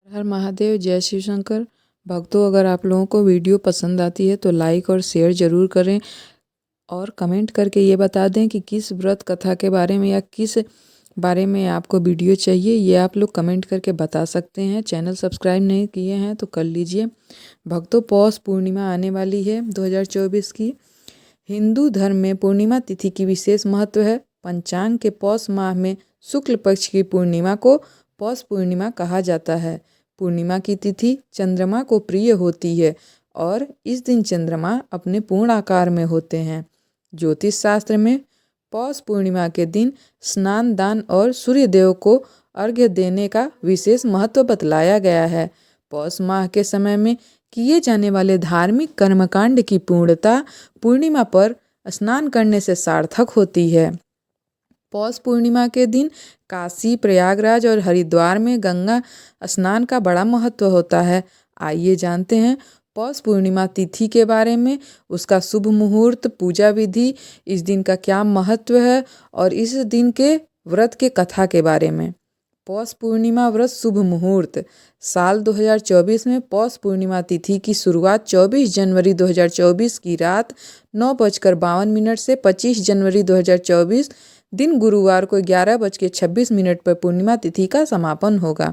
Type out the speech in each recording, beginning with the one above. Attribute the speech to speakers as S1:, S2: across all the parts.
S1: हर महादेव, जय शिव शंकर। भक्तों, अगर आप लोगों को वीडियो पसंद आती है तो लाइक और शेयर ज़रूर करें और कमेंट करके ये बता दें कि किस व्रत कथा के बारे में या किस बारे में आपको वीडियो चाहिए। ये आप लोग कमेंट करके बता सकते हैं। चैनल सब्सक्राइब नहीं किए हैं तो कर लीजिए। भक्तों, पौष पूर्णिमा आने वाली है 2024 की। हिंदू धर्म में पूर्णिमा तिथि की विशेष महत्व है। पंचांग के पौष माह में शुक्ल पक्ष की पूर्णिमा को पौष पूर्णिमा कहा जाता है। पूर्णिमा की तिथि चंद्रमा को प्रिय होती है और इस दिन चंद्रमा अपने पूर्ण आकार में होते हैं। ज्योतिष शास्त्र में पौष पूर्णिमा के दिन स्नान, दान और सूर्य देव को अर्घ्य देने का विशेष महत्व बतलाया गया है। पौष माह के समय में किए जाने वाले धार्मिक कर्मकांड की पूर्णता पूर्णिमा पर स्नान करने से सार्थक होती है। पौष पूर्णिमा के दिन काशी, प्रयागराज और हरिद्वार में गंगा स्नान का बड़ा महत्व होता है। आइए जानते हैं पौष पूर्णिमा तिथि के बारे में, उसका शुभ मुहूर्त, पूजा विधि, इस दिन का क्या महत्व है और इस दिन के व्रत के कथा के बारे में। पौष पूर्णिमा व्रत शुभ मुहूर्त। साल 2024 में पौष पूर्णिमा तिथि की शुरुआत 24 जनवरी 2024 की रात 9:52 से 25 जनवरी 2024 दिन गुरुवार को 11:26 पर पूर्णिमा तिथि का समापन होगा।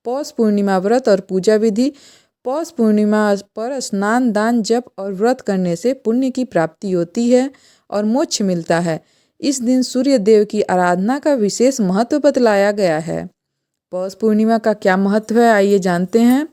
S1: पौष पूर्णिमा व्रत और पूजा विधि। पौष पूर्णिमा पर स्नान, दान, जप और व्रत करने से पुण्य की प्राप्ति होती है और मोक्ष मिलता है। इस दिन सूर्य देव की आराधना का विशेष महत्व बतलाया गया है। पौष पूर्णिमा का क्या महत्व है, आइए जानते हैं।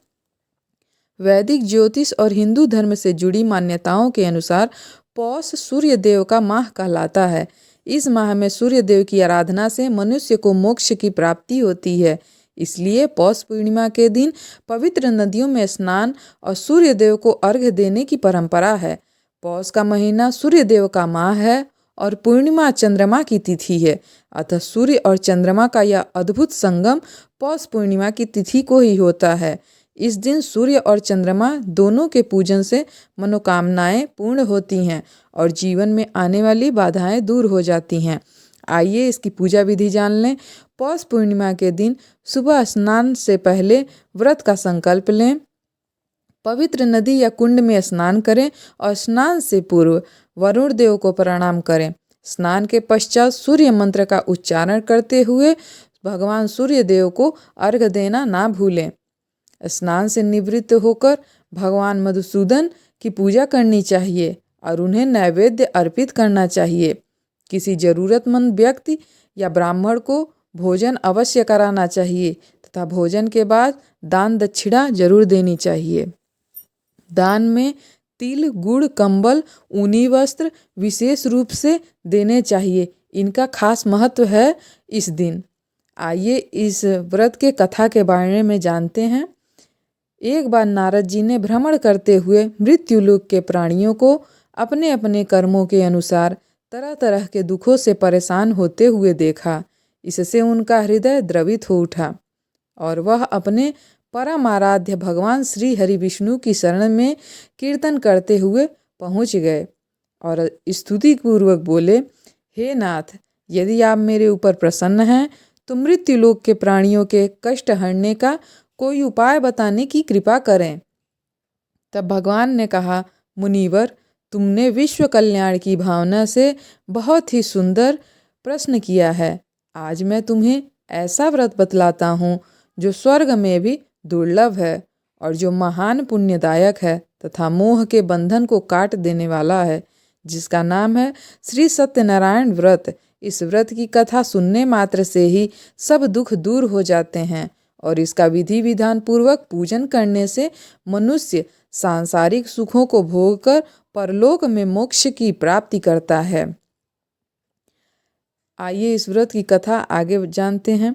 S1: वैदिक ज्योतिष और हिंदू धर्म से जुड़ी मान्यताओं के अनुसार पौष सूर्य देव का माह कहलाता है। इस माह में सूर्य देव की आराधना से मनुष्य को मोक्ष की प्राप्ति होती है। इसलिए पौष पूर्णिमा के दिन पवित्र नदियों में स्नान और सूर्य देव को अर्घ्य देने की परंपरा है। पौष का महीना सूर्य देव का माह है और पूर्णिमा चंद्रमा की तिथि है। अतः सूर्य और चंद्रमा का यह अद्भुत संगम पौष पूर्णिमा की तिथि को ही होता है। इस दिन सूर्य और चंद्रमा दोनों के पूजन से मनोकामनाएं पूर्ण होती हैं और जीवन में आने वाली बाधाएं दूर हो जाती हैं। आइए इसकी पूजा विधि जान लें। पौष पूर्णिमा के दिन सुबह स्नान से पहले व्रत का संकल्प लें। पवित्र नदी या कुंड में स्नान करें और स्नान से पूर्व वरुण देव को प्रणाम करें। स्नान के पश्चात सूर्य मंत्र का उच्चारण करते हुए भगवान सूर्य देव को अर्घ्य देना ना भूलें। स्नान से निवृत्त होकर भगवान मधुसूदन की पूजा करनी चाहिए और उन्हें नैवेद्य अर्पित करना चाहिए। किसी जरूरतमंद व्यक्ति या ब्राह्मण को भोजन अवश्य कराना चाहिए तथा भोजन के बाद दान दक्षिणा जरूर देनी चाहिए। दान में तिल, गुड़, कंबल, ऊनी वस्त्र विशेष रूप से देने चाहिए। इनका खास महत्व है इस दिन। आइए इस व्रत के कथा के बारे में जानते हैं। एक बार नारद जी ने भ्रमण करते हुए मृत्युलोक के प्राणियों को अपने अपने कर्मों के अनुसार तरह तरह के दुखों से परेशान होते हुए देखा। इससे उनका हृदय द्रवित हो उठा और वह अपने परम आराध्य भगवान श्री हरि विष्णु की शरण में कीर्तन करते हुए पहुंच गए और स्तुति पूर्वक बोले, हे नाथ, यदि आप मेरे ऊपर प्रसन्न हैं तो मृत्युलोक के प्राणियों के कष्ट हरने का कोई उपाय बताने की कृपा करें। तब भगवान ने कहा, मुनिवर, तुमने विश्व कल्याण की भावना से बहुत ही सुंदर प्रश्न किया है। आज मैं तुम्हें ऐसा व्रत बतलाता हूँ जो स्वर्ग में भी दुर्लभ है और जो महान पुण्यदायक है तथा मोह के बंधन को काट देने वाला है, जिसका नाम है श्री सत्यनारायण व्रत। इस व्रत की कथा सुनने मात्र से ही सब दुख दूर हो जाते हैं और इसका विधि विधान पूर्वक पूजन करने से मनुष्य सांसारिक सुखों को भोगकर परलोक में मोक्ष की प्राप्ति करता है। आइए इस व्रत की कथा आगे जानते हैं।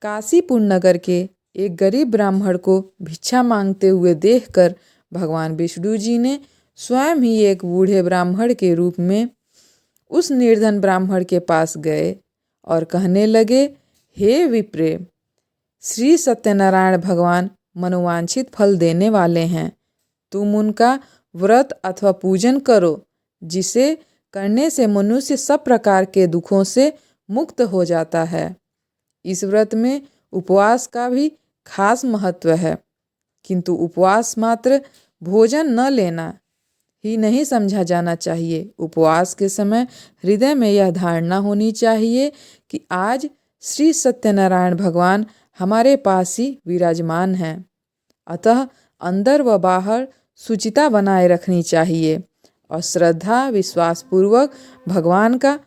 S1: काशीपुर नगर के एक गरीब ब्राह्मण को भिक्षा मांगते हुए देखकर भगवान विष्णु जी ने स्वयं ही एक बूढ़े ब्राह्मण के रूप में उस निर्धन ब्राह्मण के पास गए और कहने लगे, हे विप्रे, श्री सत्यनारायण भगवान मनोवांछित फल देने वाले हैं। तुम उनका व्रत अथवा पूजन करो, जिसे करने से मनुष्य सब प्रकार के दुखों से मुक्त हो जाता है। इस व्रत में उपवास का भी खास महत्व है, किंतु उपवास मात्र भोजन न लेना ही नहीं समझा जाना चाहिए। उपवास के समय हृदय में यह धारणा होनी चाहिए कि आज श्री सत्यनारायण भगवान हमारे पास ही विराजमान हैं। अतः अंदर व बाहर शुचिता बनाए रखनी चाहिए और श्रद्धा विश्वास पूर्वक भगवान का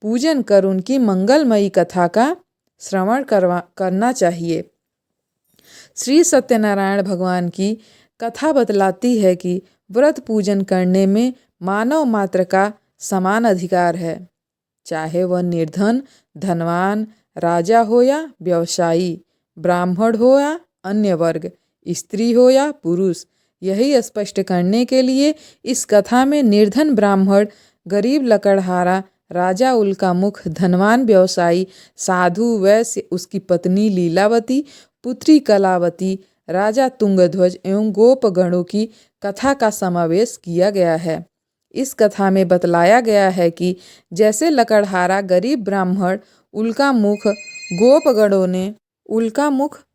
S1: पूजन कर उनकी मंगलमयी कथा का श्रवण करना चाहिए। श्री सत्यनारायण भगवान की कथा बतलाती है कि व्रत पूजन करने में मानव मात्र का समान अधिकार है, चाहे वह निर्धन धनवान राजा हो या व्यवसायी, ब्राह्मण हो या अन्य वर्ग, स्त्री हो या पुरुष। यही स्पष्ट करने के लिए इस कथा में निर्धन ब्राह्मण, गरीब लकड़हारा, राजा उल्कामुख, धनवान व्यवसायी, साधु वैश्य, उसकी पत्नी लीलावती, पुत्री कलावती, राजा तुंगध्वज एवं गोपगणों की कथा का समावेश किया गया है। इस कथा में बतलाया गया है कि जैसे लकड़हारा गरीब ब्राह्मण उल्कामुख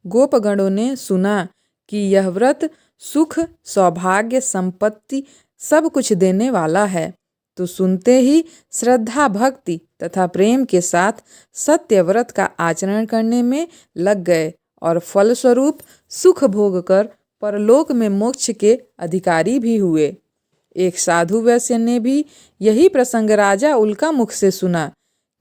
S1: गोपगणों ने सुना कि यह व्रत सुख सौभाग्य संपत्ति सब कुछ देने वाला है, तो सुनते ही श्रद्धा भक्ति तथा प्रेम के साथ सत्य व्रत का आचरण करने में लग गए और फलस्वरूप सुख भोग कर परलोक में मोक्ष के अधिकारी भी हुए। एक साधु वैश्य ने भी यही प्रसंग राजा उल्कामुख से सुना,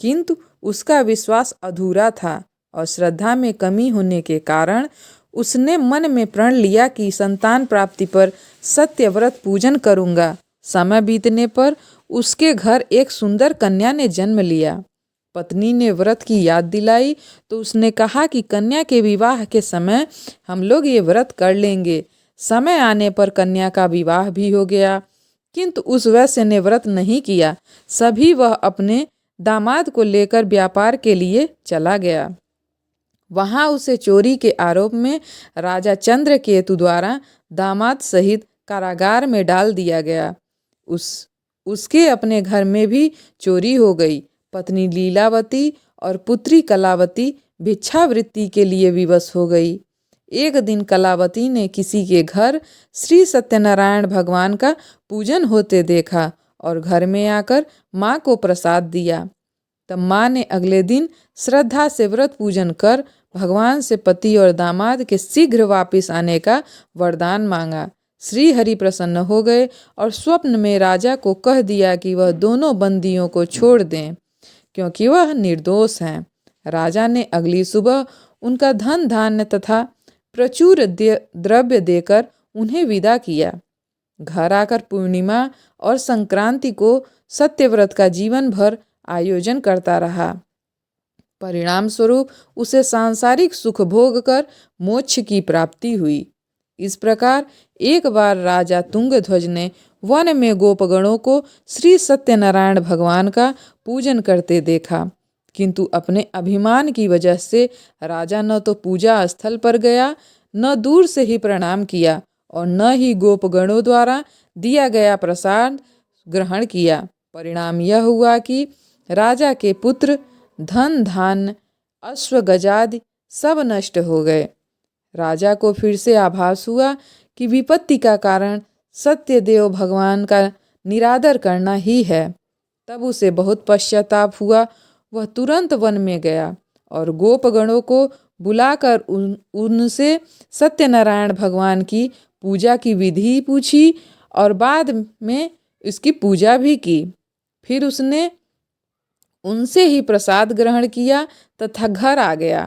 S1: किंतु उसका विश्वास अधूरा था और श्रद्धा में कमी होने के कारण उसने मन में प्रण लिया कि संतान प्राप्ति पर सत्य व्रत पूजन करूँगा। समय बीतने पर उसके घर एक सुंदर कन्या ने जन्म लिया। पत्नी ने व्रत की याद दिलाई तो उसने कहा कि कन्या के विवाह के समय हम लोग ये व्रत कर लेंगे। समय आने पर कन्या का विवाह भी हो गया, किंतु उस वैश्य ने व्रत नहीं किया। सभी वह अपने दामाद को लेकर व्यापार के लिए चला गया। वहां उसे चोरी के आरोप में राजा चंद्रकेतु द्वारा दामाद सहित कारागार में डाल दिया गया। उसके अपने घर में भी चोरी हो गई। पत्नी लीलावती और पुत्री कलावती भिक्षावृत्ति के लिए विवश हो गई। एक दिन कलावती ने किसी के घर श्री सत्यनारायण भगवान का पूजन होते देखा और घर में आकर माँ को प्रसाद दिया। तब माँ ने अगले दिन श्रद्धा से व्रत पूजन कर भगवान से पति और दामाद के शीघ्र वापस आने का वरदान मांगा। श्री हरि प्रसन्न हो गए और स्वप्न में राजा को कह दिया कि वह दोनों बंदियों को छोड़ दें, क्योंकि वह निर्दोष हैं। राजा ने अगली सुबह उनका धन धान्य तथा प्रचुर द्रव्य देकर उन्हें विदा किया। घर आकर पूर्णिमा और संक्रांति को सत्यव्रत का जीवन भर आयोजन करता रहा। परिणाम स्वरूप उसे सांसारिक सुख भोग कर मोक्ष की प्राप्ति हुई। इस प्रकार एक बार राजा तुंगध्वज ने वन में गोपगणों को श्री सत्यनारायण भगवान का पूजन करते देखा, किंतु अपने अभिमान की वजह से राजा न तो पूजा स्थल पर गया, न दूर से ही प्रणाम किया और न ही गोपगणों द्वारा दिया गया प्रसाद ग्रहण किया। परिणाम यह हुआ कि राजा के पुत्र, धन धान्य, अश्व गजादि सब नष्ट हो गए। राजा को फिर से आभास हुआ कि विपत्ति का कारण सत्यदेव भगवान का निरादर करना ही है। तब उसे बहुत पश्चाताप हुआ। वह तुरंत वन में गया और गोपगणों को बुलाकर उनसे सत्यनारायण भगवान की पूजा की विधि पूछी और बाद में इसकी पूजा भी की। फिर उसने उनसे ही प्रसाद ग्रहण किया तथा घर आ गया।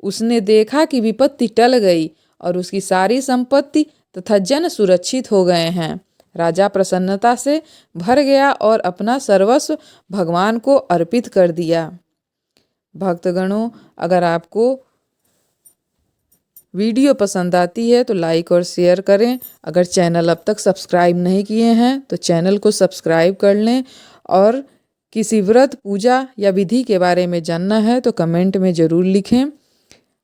S1: उसने देखा कि विपत्ति टल गई और उसकी सारी संपत्ति तथा जन सुरक्षित हो गए हैं। राजा प्रसन्नता से भर गया और अपना सर्वस्व भगवान को अर्पित कर दिया। भक्तगणों, अगर आपको वीडियो पसंद आती है तो लाइक और शेयर करें। अगर चैनल अब तक सब्सक्राइब नहीं किए हैं तो चैनल को सब्सक्राइब कर लें और किसी व्रत पूजा या विधि के बारे में जानना है तो कमेंट में ज़रूर लिखें।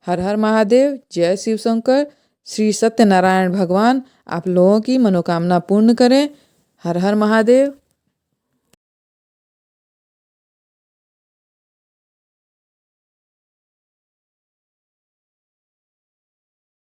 S1: हर हर महादेव, जय शिव शंकर। श्री सत्यनारायण भगवान आप लोगों की मनोकामना पूर्ण करें। हर हर महादेव।